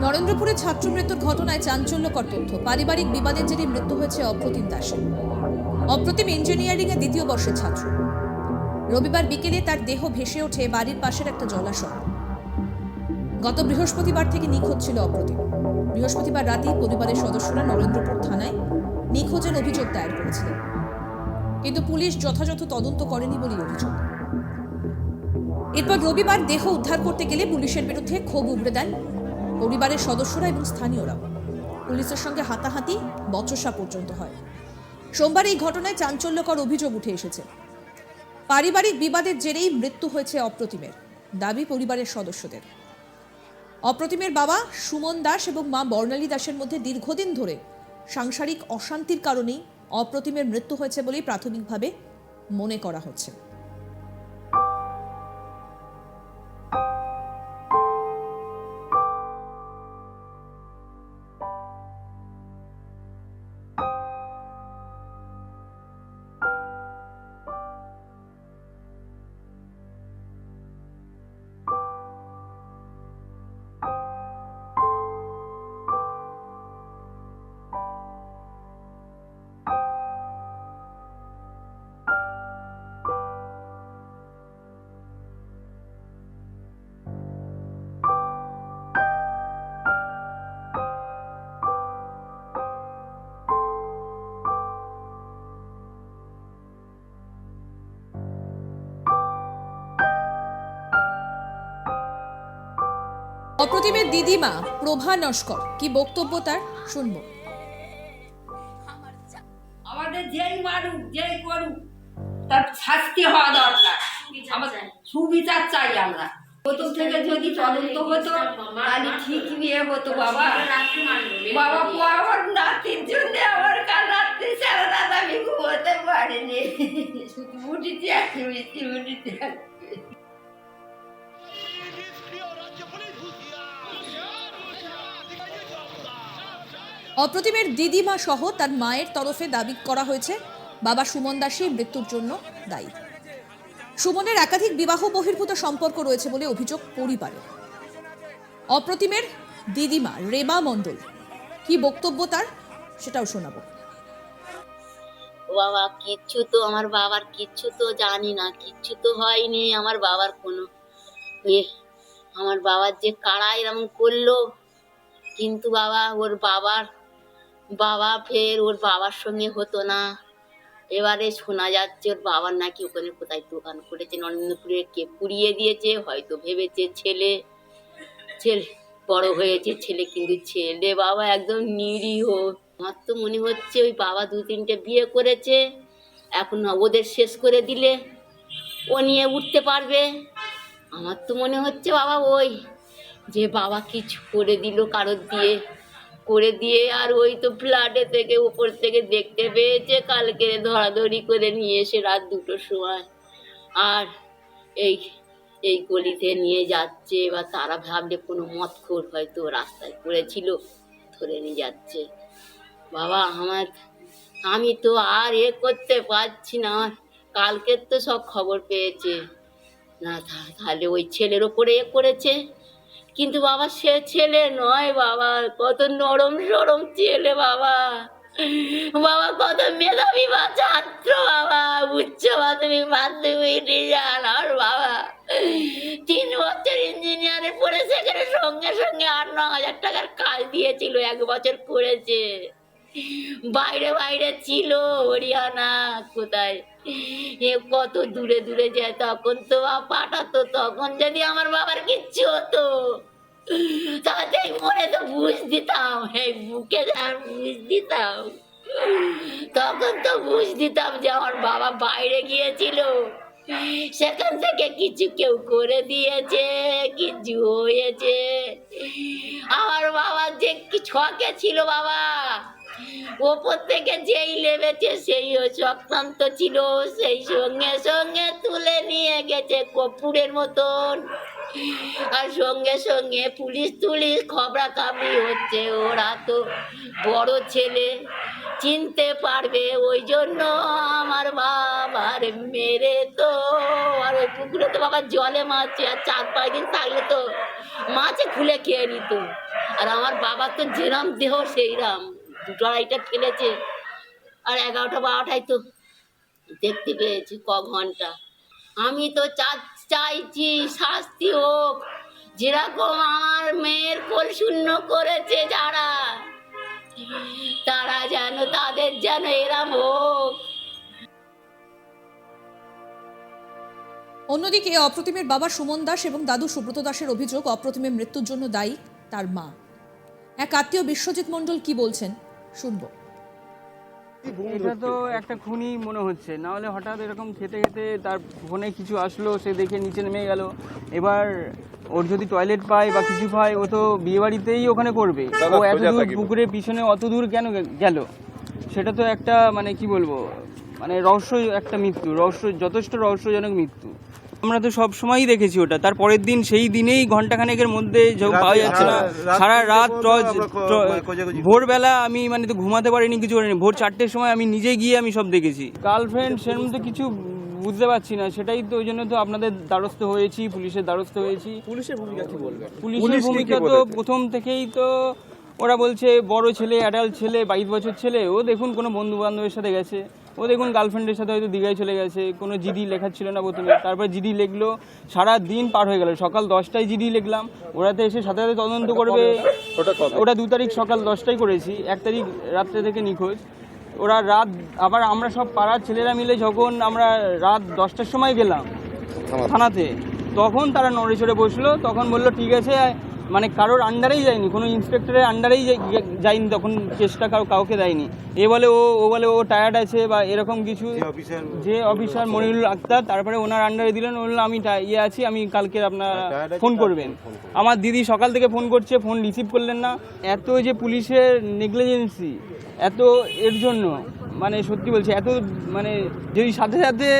নরেন্দ্রপুরে ছাত্র মৃত্যুর ঘটনায় চাঞ্চল্যকর তথ্য। পারিবারিক বিবাদের জেরে মৃত্যু হয়েছে অপ্রতিম দাসের। অপ্রতিম ইঞ্জিনিয়ারিং এ দ্বিতীয় বর্ষের ছাত্র। রবিবার বিকেলে তার দেহ ভেসে ওঠে বাড়ির পাশের একটা জলাশয়। গত বৃহস্পতিবার থেকে নিখোঁজ ছিল অপ্রতিম। বৃহস্পতিবার রাতেই পরিবারের সদস্যরা নরেন্দ্রপুর থানায় নিখোঁজের অভিযোগ দায়ের করেছিলেন, কিন্তু পুলিশ যথাযথ তদন্ত করেনি বলেই অভিযোগ। এরপর রবিবার দেহ উদ্ধার করতে গেলে পুলিশের বিরুদ্ধে ক্ষোভ উগড়ে দেন পরিবারের সদস্যরা এবং স্থানীয়রা। পুলিশের সঙ্গে হাতাহাতি, বচসা পর্যন্ত হয়। সোমবার এই ঘটনায় চাঞ্চল্যকর অভিযোগ উঠে এসেছে। পারিবারিক বিবাদের জেরেই মৃত্যু হয়েছে অপ্রতিমের, দাবি পরিবারের সদস্যদের। অপ্রতিমের বাবা সুমন দাস এবং মা বর্ণালী দাসের মধ্যে দীর্ঘদিন ধরে সাংসারিক অশান্তির কারণেই অপ্রতিমের মৃত্যু হয়েছে বলেই প্রাথমিকভাবে মনে করা হচ্ছে। অপ্রতিমের দিদিমা প্রভা নস্কর কি বক্তব্য তার শুনবো। আমাদের যেই মারুক যেই করুক তার শাস্তি হওয়া দরকার। আমাদের সুবিচার চাই আমরা। প্রথম থেকে যদি তদন্ত হতো তাহলে ঠিক বিয়ে হতো। বাবা বাবা আমার নাতির জন্য আমার কাল রাত্রি সারা রাত আমি ঘুমোতে পারিনি। উঠেছি একটু বেশি উঠেছি। অপ্রতিমের দিদিমা সহ তার মায়ের তরফে দাবি করা হয়েছে বাবা সুমন দাসই মৃত্যুর জন্য দায়ী। সুমনের একাধিক বিবাহ বহির্ভূত সম্পর্ক রয়েছে বলে অভিযোগ পরিবারের। অপ্রতিমের দিদিমা রেবা মণ্ডল কি বক্তব্য তার সেটাও শোনাবো। বাবা কিচ্ছু তো আমার বাবার কিচ্ছু তো জানি না, কিচ্ছু তো হয়নি আমার বাবার কোনো। আমার বাবার যে কারা এরকম করলো, কিন্তু বাবা ওর বাবা ফের ওর বাবার সঙ্গে হতো না। এবারে শোনা যাচ্ছে ওর বাবার নাকি ওখানে কোথায় দোকান করেছে নরেন্দ্রপুরে, কে পুড়িয়ে দিয়েছে। হয়তো ভেবেছে ছেলে বড় হয়েছে ছেলে, কিন্তু ছেলে বাবা একদম নিরীহ। আমার তো মনে হচ্ছে ওই বাবা 2-3টে বিয়ে করেছে, এখন ওদের শেষ করে দিলে ও নিয়ে উঠতে পারবে। আমার তো মনে হচ্ছে বাবা ওই যে বাবা কিছু করে দিল কারোর দিয়ে করে দিয়ে, আর ওই তো ফ্ল্যাটে থেকে উপর থেকে দেখতে পেয়েছে কালকে ধরাধরি করে নিয়ে এসে রাত 2টোর সময়, আর এই গলিতে নিয়ে যাচ্ছে। বা তারা ভাবলে কোনো মদখোর হয়তো রাস্তায় পড়েছিল, ধরে নিয়ে যাচ্ছে। বাবা আমি তো আর করতে পারছি না। কালকের তো সব খবর পেয়েছে না, তাহলে ওই ছেলের ওপরে করেছে। কিন্তু বাবা সে ছেলে নয় বাবা, কত নরম সরম ছেলে বাবা। বাবা কত মেধাবী বা ছাত্র বাবা, উচ্চ মাধ্যমিক রেজাল্ট। আর বাবা 3 বছর ইঞ্জিনিয়ারে পড়ে সেখানে সঙ্গে সঙ্গে 8-9 হাজার টাকার কাজ দিয়েছিল, 1 বছর করেছে, বাইরে বাইরে ছিল, হরিয়ানা কোথায় কত দূরে দূরে যায়। তখন তো পাঠাতো, তখন যদি আমার বাবার কিচ্ছু হতো তাতে মনে তো বুঝ দিতাম, এই বুকে বুঝ দিতাম, তখন তো বুঝ দিতাম যে আমার বাবা বাইরে গিয়েছিল, সেখান থেকে কিছু কেউ করে দিয়েছে, কিছু হয়েছে। আমার বাবা যে কি ছকে ছিল বাবা, ওপর থেকে যেই লেবেছে সেই চক্রান্ত ছিল, সেই সঙ্গে সঙ্গে তুলে নিয়ে গেছে কপুরের মতন, আর সঙ্গে সঙ্গে পুলিশ খবরাখবরি হচ্ছে। ওরা তো বড় ছেলে, চিনতে পারবে, ওই জন্য আমার বাবার মেরে তো, আর ওই পুকুরে তো বাবা জলে মারছে, আর 4-5 দিন থাকলে তো মাছে খুলে খেয়ে নিত। আর আমার বাবার তো যেরাম দেহ সেইরাম, 2-2.5টা ফেলেছে, আর 11টা 12টায় তো দেখতে পেয়েছি ক ঘন্টা। আমি তো চাইছি শাস্তি হোক, যেরকম আমার মেয়ের কোল শূন্য করেছে যারা, তারা যেন তাদের যেন এরম হোক। অন্যদিকে অপ্রতিমের বাবা সুমন দাস এবং দাদু সুব্রত দাসের অভিযোগ অপ্রতিমের মৃত্যুর জন্য দায়ী তার মা। এক আত্মীয় বিশ্বজিৎ মণ্ডল কি বলছেন শুনবো। এটা তো একটা খুনি মনে হচ্ছে, না হলে হঠাৎ এরকম খেতে খেতে তার ফোনে কিছু আসলো, সে দেখে নিচে নেমে গেল। এবার ওর যদি টয়লেট পায় বা কিছু পায়, ও তো বিয়ে বাড়িতেই ওখানে করবে, ও এত দূর পুকুরের পিছনে অত দূর কেন গেল? সেটা তো একটা মানে কি বলবো, মানে রহস্য, একটা মৃত্যু, যথেষ্ট রহস্যজনক মৃত্যু। আমরা তো সব সময়ই দেখেছি ওটা, তার পরের দিন সেই দিনেই ঘন্টাখানেকের মধ্যে পাওয়া যাচ্ছে না, সারা রাত ভোরবেলা আমি মানে তো ঘুমাতে পারিনি, কিছু করিনি, ভোর 4টের সময় আমি নিজে গিয়ে আমি সব দেখেছি। গার্লফ্রেন্ড সেরকম তো কিছু বুঝতে পারছি না, সেটাই তো ওই জন্য তো আপনাদের দ্বারস্থ হয়েছি, পুলিশের দ্বারস্থ হয়েছি। পুলিশের ভূমিকা কি বলবে? পুলিশের ভূমিকা তো প্রথম থেকেই তো ওরা বলছে বড় ছেলে, অ্যাডাল্ট ছেলে, 22 বছর ছেলে, ও দেখুন কোনো বন্ধু বান্ধবের সাথে গেছে, ও দেখুন গার্লফ্রেন্ডের সাথে হয়তো দীঘায় চলে গেছে, কোনো জিডি লেখা ছিল না প্রথমে, তারপর জিডি লিখলো, সারা দিন পার হয়ে গেল, সকাল 10টায় জিডি লিখলাম, ওরাতে এসে সাথে সাথে তদন্ত করবে। ওটা 2 তারিখ সকাল 10টায় করেছি, 1 তারিখ রাত্রে থেকে নিখোঁজ। ওরা রাত, আবার আমরা সব পাড়ার ছেলেরা মিলে যখন আমরা রাত 10টার সময় গেলাম থানাতে, তখন তারা নড়ে চড়ে বসলো, তখন বললো ঠিক আছে, মানে কারোর আন্ডারেই যায়নি, কোনো ইন্সপেক্টরের আন্ডারেই যায়নি, তখন চেষ্টা কাউকে দেয়নি। ও বলে ও টায়ার্ড আছে বা এরকম কিছু, যে অফিসার মনিরুল আক্তার, তারপরে ওনার আন্ডারে দিলেন, বললো আমি আছি, আমি কালকে আপনার ফোন করবেন। আমার দিদি সকাল থেকে ফোন করছে, ফোন রিসিভ করলেন না। এত যে পুলিশের নেগলিজেন্সি, এত এর জন্য মানে সত্যি বলছি, এত মানে যদি সাথে সাথে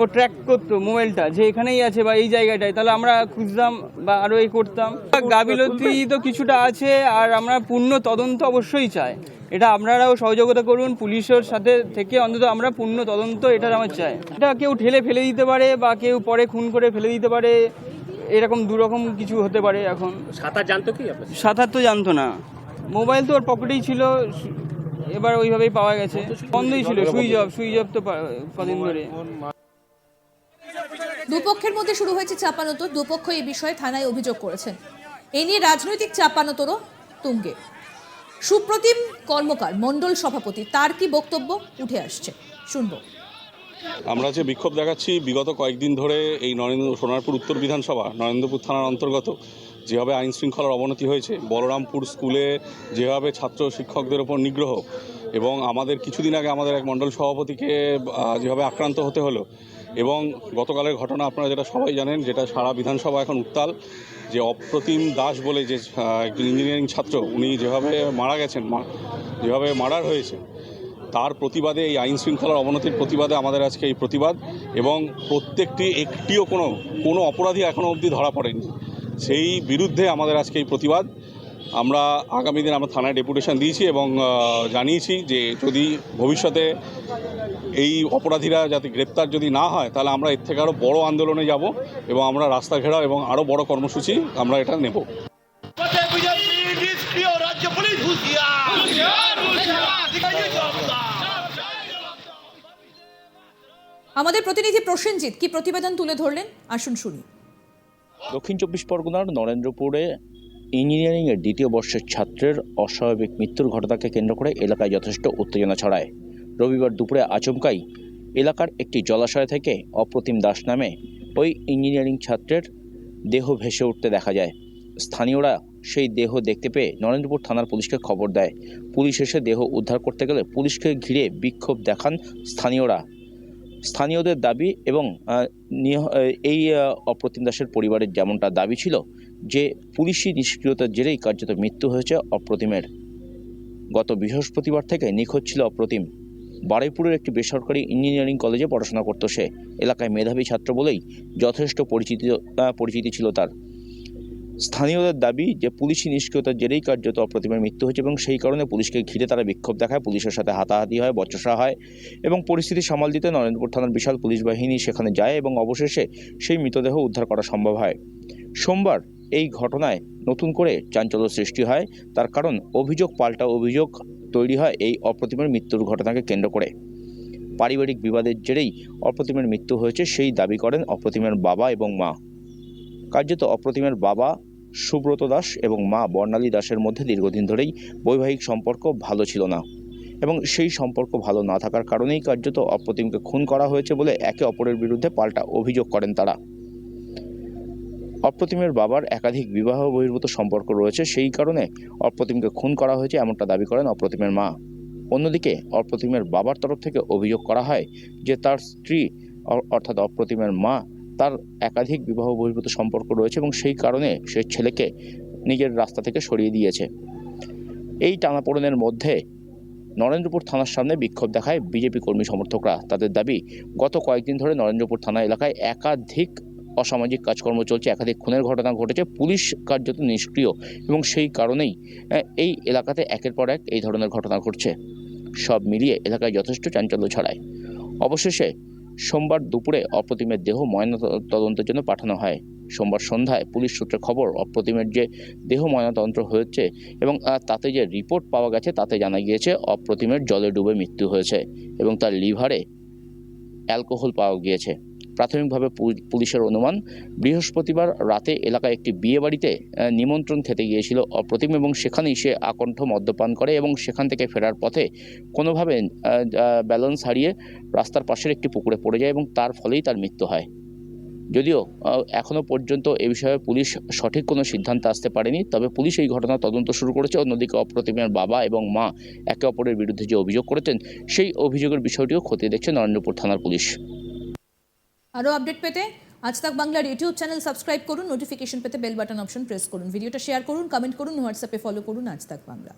ও ট্র্যাক করতো মোবাইলটা যে এখানেই আছে বা এই জায়গাটায়, তাহলে আমরা খুঁজতাম বা আরও এই করতাম। গাফিলতি তো কিছুটা আছে, আর আমরা পূর্ণ তদন্ত অবশ্যই চাই, এটা আপনারাও সহযোগিতা করুন, পুলিশের সাথে থেকে অন্তত আমরা পূর্ণ তদন্ত, এটা আমার চাই। এটা কেউ ঠেলে ফেলে দিতে পারে বা কেউ পরে খুন করে ফেলে দিতে পারে, এরকম দুরকম কিছু হতে পারে। এখন সাঁতার জানতো কি? সাঁতার তো জানতো না, মোবাইল তো ওর পকেটেই ছিল, এবার ওইভাবেই পাওয়া গেছে, বন্ধই ছিল, সুইচ অফ তো কদিন ধরে। দুপক্ষের মধ্যে শুরু হয়েছে চাপানোতর, দুপক্ষ এই বিষয়ে থানায় অভিযোগ করেছেন। এ নিয়ে রাজনৈতিক চাপানোতরও তুঙ্গে। সুপ্রতিম কর্মকার মণ্ডল সভাপতি, তার কি বক্তব্য উঠে আসছে শুনবো। আমরা যে বিক্ষোভ দেখাচ্ছি বিগত কয়েকদিন ধরে, এই সোনারপুর উত্তর বিধানসভা নরেন্দ্রপুর থানার অন্তর্গত যেভাবে আইন শৃঙ্খলার অবনতি হয়েছে, বলরামপুর স্কুলে যেভাবে ছাত্র শিক্ষকদের ওপর নিগ্রহ, এবং আমাদের কিছুদিন আগে আমাদের এক মণ্ডল সভাপতিকে যেভাবে আক্রান্ত হতে হলো, এবং গতকালের ঘটনা আপনারা যেটা সবাই জানেন, যেটা সারা বিধানসভা এখন উত্তাল, যে অপ্রতিম দাস বলে যে একজন ইঞ্জিনিয়ারিং ছাত্র, উনি যেভাবে মারা গেছেন, যেভাবে মার্ডার হয়েছে, তার প্রতিবাদে, এই আইন শৃঙ্খলার অবনতির প্রতিবাদে আমাদের আজকে এই প্রতিবাদ। এবং একটিও কোনো অপরাধী এখনও অবধি ধরা পড়েনি, সেই বিরুদ্ধে আমাদের আজকে এই প্রতিবাদ। আমরা আগামী দিন আমরা থানায় ডেপুটেশন দিয়েছি এবং জানিয়েছি যে যদি ভবিষ্যতে এই অপরাধীরা যাতে গ্রেপ্তার যদি না হয়, তাহলে আমরা এর থেকে আরও বড় আন্দোলনে যাব এবং আমরা রাস্তা ঘেরাও এবং আরও বড় কর্মসূচি আমরা এটা নেব। আমাদের প্রতিনিধি প্রসেনজিৎ কি প্রতিবেদন তুলে ধরলেন, আসুন শুনি। দক্ষিণ 24 পরগনার নরেন্দ্রপুরে ইঞ্জিনিয়ারিংয়ের দ্বিতীয় বর্ষের ছাত্রের অস্বাভাবিক মৃত্যুর ঘটনাকে কেন্দ্র করে এলাকায় যথেষ্ট উত্তেজনা ছড়ায়। রবিবার দুপুরে আচমকাই এলাকার একটি জলাশয় থেকে অপ্রতিম দাস নামে ওই ইঞ্জিনিয়ারিং ছাত্রের দেহ ভেসে উঠতে দেখা যায়। স্থানীয়রা সেই দেহ দেখতে পেয়ে নরেন্দ্রপুর থানার পুলিশকে খবর দেয়। পুলিশ এসে দেহ উদ্ধার করতে গেলে পুলিশকে ঘিরে বিক্ষোভ দেখান স্থানীয়রা। স্থানীয়দের দাবি এবং এই অপ্রতিম দাসের পরিবারের যেমনটা দাবি ছিল যে পুলিশি নিষ্ক্রিয়তার জেরেই কার্যত মৃত্যু হয়েছে অপ্রতিমের। গত বৃহস্পতিবার থেকে নিখোঁজ ছিল অপ্রতিম। বারুইপুরের একটি বেসরকারি ইঞ্জিনিয়ারিং কলেজে পড়াশোনা করত সে। এলাকায় মেধাবী ছাত্র বলেই যথেষ্ট পরিচিতি ছিল তার। স্থানীয়দের দাবি যে পুলিশি নিষ্ক্রিয়তার জেরেই কার্যত অপ্রতিমের মৃত্যু হয়েছে এবং সেই কারণে পুলিশকে ঘিরে তারা বিক্ষোভ দেখায়, পুলিশের সাথে হাতাহাতি হয়, বচসা হয় এবং পরিস্থিতি সামাল দিতে নরেন্দ্রপুর থানার বিশাল পুলিশ বাহিনী সেখানে যায় এবং অবশেষে সেই মৃতদেহ উদ্ধার করা সম্ভব হয়। সোমবার এই ঘটনায় নতুন করে চাঞ্চল্য সৃষ্টি হয়। তার কারণ অভিযোগ পাল্টা অভিযোগ তৈরি হয় এই অপ্রতিমের মৃত্যুর ঘটনাকে কেন্দ্র করে। পারিবারিক বিবাদের জেরেই অপ্রতিমের মৃত্যু হয়েছে সেই দাবি করেন অপ্রতিমের বাবা এবং মা। কার্যত অপ্রতিমের বাবা সুব্রত দাস এবং মা বর্ণালী দাসের মধ্যে দীর্ঘদিন ধরেই বৈবাহিক সম্পর্ক ভালো ছিল না এবং সেই সম্পর্ক ভালো না থাকার কারণেই কার্যত অপ্রতিমকে খুন করা হয়েছে বলে একে অপরের বিরুদ্ধে পাল্টা অভিযোগ করেন তারা। অপ্রতিমের বাবার একাধিক বিবাহ বহির্ভূত সম্পর্ক রয়েছে, সেই কারণে অপ্রতিমকে খুন করা হয়েছে এমনটা দাবি করেন অপ্রতিমের মা। অন্যদিকে অপ্রতিমের বাবার তরফ থেকে অভিযোগ করা হয় যে তার স্ত্রী অর্থাৎ অপ্রতিমের মা তার একাধিক বিবাহ বহির্ভূত সম্পর্ক রয়েছে এবং সেই কারণে সে ছেলেকে নিজের রাস্তা থেকে সরিয়ে দিয়েছে। এই টানাপোড়েনের মধ্যে নরেন্দ্রপুর থানার সামনে বিক্ষোভ দেখায় বিজেপি কর্মী সমর্থকরা। তাদের দাবি, গত কয়েকদিন ধরে নরেন্দ্রপুর থানা এলাকায় একাধিক অসামাজিক কাজকর্ম চলছে, একাধিক খুনের ঘটনা ঘটেছে, পুলিশ কার্যত নিষ্ক্রিয় এবং সেই কারণেই এই এলাকাতে একের পর এক এই ধরনের ঘটনা ঘটছে। সব মিলিয়ে এলাকায় যথেষ্ট চাঞ্চল্য ছড়ায়। অবশেষে সোমবার দুপুরে অপ্রতিমের দেহ ময়নাতদন্তের জন্য পাঠানো হয়। সোমবার সন্ধ্যায় পুলিশ সূত্রে খবর, অপ্রতিমের যে দেহ ময়নাতদন্ত হয়েছে এবং তাতে যে রিপোর্ট পাওয়া গেছে তাতে জানা গিয়েছে অপ্রতিমের জলে ডুবে মৃত্যু হয়েছে এবং তার লিভারে অ্যালকোহল পাওয়া গিয়েছে। প্রাথমিকভাবে পুলিশের অনুমান, বৃহস্পতিবার রাতে এলাকায় একটি বিয়ে বাড়িতে নিমন্ত্রণ খেতে গিয়েছিল অপ্রতিম এবং সেখানেই সে আকণ্ঠ মদ্যপান করে এবং সেখান থেকে ফেরার পথে কোনোভাবে ব্যালেন্স হারিয়ে রাস্তার পাশের একটি পুকুরে পড়ে যায় এবং তার ফলেই তার মৃত্যু হয়। যদিও এখনও পর্যন্ত এ বিষয়ে পুলিশ সঠিক কোনো সিদ্ধান্তে আসতে পারেনি, তবে পুলিশ এই ঘটনার তদন্ত শুরু করেছে। অন্যদিকে অপ্রতিমের বাবা এবং মা একে অপরের বিরুদ্ধে যে অভিযোগ করেছেন সেই অভিযোগের বিষয়টিও খতিয়ে দেখছে নরেন্দ্রপুর থানার পুলিশ। আরও আপডেট পেতে আজ তাক বাংলার ইউটিউব চ্যানেল সাবস্ক্রাইব করুন, নোটিফিকেশন পেতে বেল বাটন অপশন প্রেস করুন, ভিডিওটা শেয়ার করুন, কমেন্ট করুন, হোয়াটসঅ্যাপে ফলো করুন আজ তাক বাংলা।